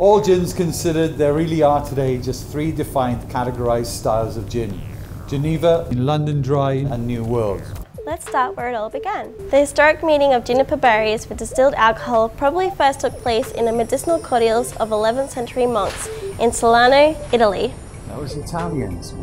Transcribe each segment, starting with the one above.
All gins considered, there really are today just three defined categorized styles of gin: Geneva, London Dry and New World. Let's start where it all began. The historic meeting of juniper berries with distilled alcohol probably first took place in the medicinal cordials of 11th century monks in Salerno, Italy. That was Italians.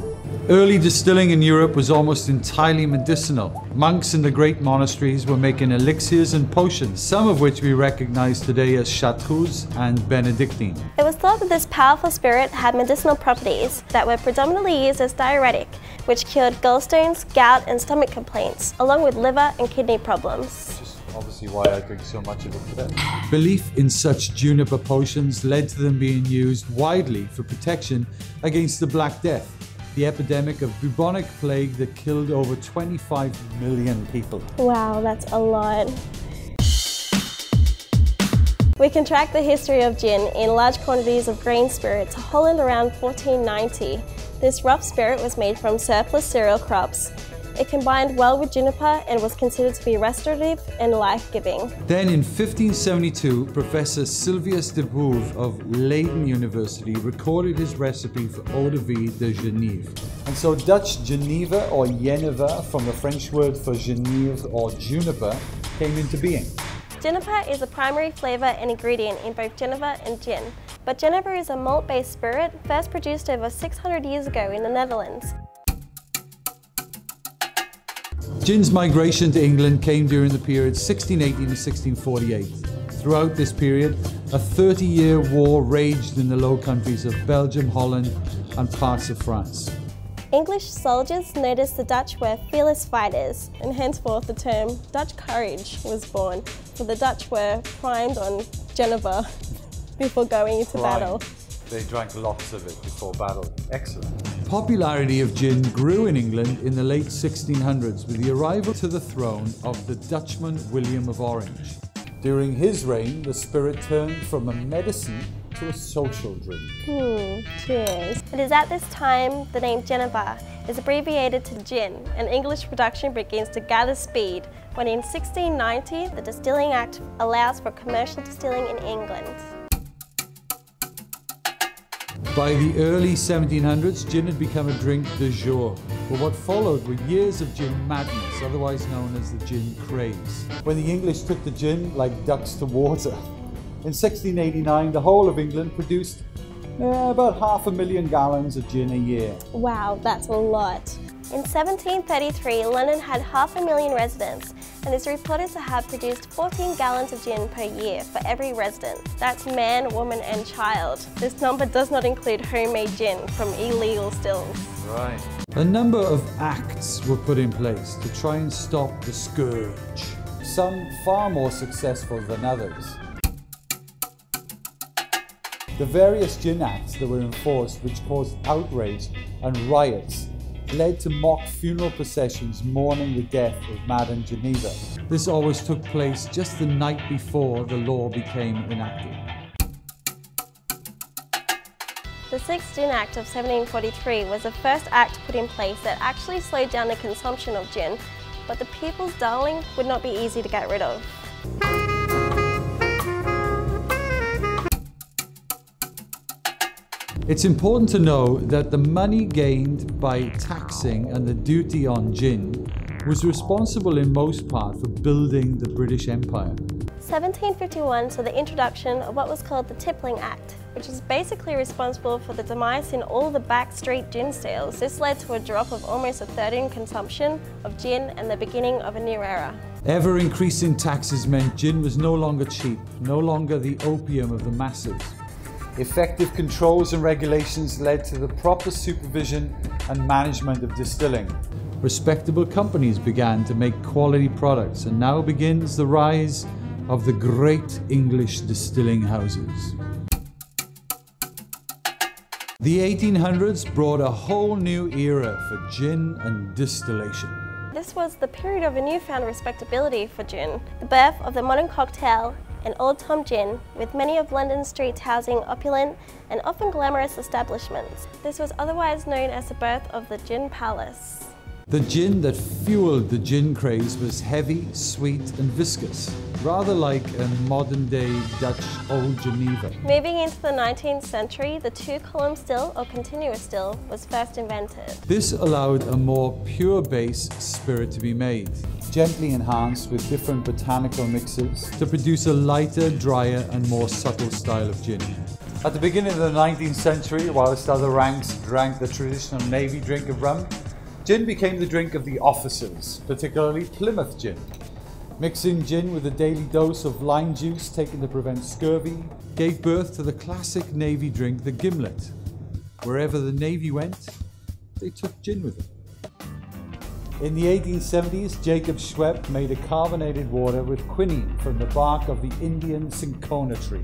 Early distilling in Europe was almost entirely medicinal. Monks in the great monasteries were making elixirs and potions, some of which we recognize today as chartreuse and Benedictine. It was thought that this powerful spirit had medicinal properties that were predominantly used as diuretic, which cured gallstones, gout and stomach complaints, along with liver and kidney problems. Which is obviously why I drink so much of it today. Belief in such juniper potions led to them being used widely for protection against the Black Death, the epidemic of bubonic plague that killed over 25 million people. Wow, that's a lot. We can track the history of gin in large quantities of grain spirit to Holland around 1490. This rough spirit was made from surplus cereal crops. It combined well with juniper and was considered to be restorative and life-giving. Then in 1572, Professor Sylvius de Bouvre of Leiden University recorded his recipe for eau de vie de Genève. And so Dutch Geneva or Geneva, from the French word for Genève or juniper, came into being. Juniper is a primary flavour and ingredient in both Geneva and gin, but Geneva is a malt-based spirit first produced over 600 years ago in the Netherlands. Gin's migration to England came during the period 1618 to 1648. Throughout this period, a 30-year war raged in the Low Countries of Belgium, Holland and parts of France. English soldiers noticed the Dutch were fearless fighters, and henceforth the term Dutch courage was born, for the Dutch were primed on Geneva before going into battle. They drank lots of it before battle. Excellent. Popularity of gin grew in England in the late 1600s with the arrival to the throne of the Dutchman William of Orange. During his reign, the spirit turned from a medicine to a social drink. Cheers. It is at this time the name Geneva is abbreviated to gin, and English production begins to gather speed when in 1690 the Distilling Act allows for commercial distilling in England. By the early 1700s, gin had become a drink du jour, but what followed were years of gin madness, otherwise known as the gin craze, when the English took to gin like ducks to water. In 1689, the whole of England produced about 500,000 gallons of gin a year. Wow, that's a lot. In 1733, London had 500,000 residents and is reported to have produced 14 gallons of gin per year for every resident. That's man, woman and child. This number does not include homemade gin from illegal stills. Right. A number of acts were put in place to try and stop the scourge, some far more successful than others. The various gin acts that were enforced, which caused outrage and riots, led to mock funeral processions mourning the death of Madame Geneva. This always took place just the night before the law became enacted. The Sixth Gin Act of 1743 was the first act put in place that actually slowed down the consumption of gin, but the people's darling would not be easy to get rid of. It's important to know that the money gained by taxing and the duty on gin was responsible in most part for building the British Empire. 1751 saw the introduction of what was called the Tippling Act, which was basically responsible for the demise in all the back street gin sales. This led to a drop of almost a third in consumption of gin and the beginning of a new era. Ever-increasing taxes meant gin was no longer cheap, no longer the opium of the masses. Effective controls and regulations led to the proper supervision and management of distilling. Respectable companies began to make quality products, and now begins the rise of the great English distilling houses. The 1800s brought a whole new era for gin and distillation. This was the period of a newfound respectability for gin, the birth of the modern cocktail and Old Tom Gin, with many of London's streets housing opulent and often glamorous establishments. This was otherwise known as the birth of the Gin Palace. The gin that fueled the gin craze was heavy, sweet and viscous, rather like a modern-day Dutch Old Geneva. Moving into the 19th century, the two-column still or continuous still was first invented. This allowed a more pure base spirit to be made, gently enhanced with different botanical mixes to produce a lighter, drier and more subtle style of gin. At the beginning of the 19th century, whilst other ranks drank the traditional navy drink of rum, gin became the drink of the officers, particularly Plymouth gin. Mixing gin with a daily dose of lime juice taken to prevent scurvy gave birth to the classic navy drink, the gimlet. Wherever the navy went, they took gin with them. In the 1870s, Jacob Schweppe made a carbonated water with quinine from the bark of the Indian cinchona tree.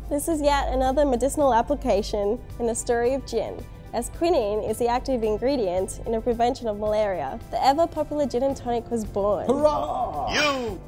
This is yet another medicinal application in the story of gin, as quinine is the active ingredient in the prevention of malaria. The ever-popular gin and tonic was born. Hurrah!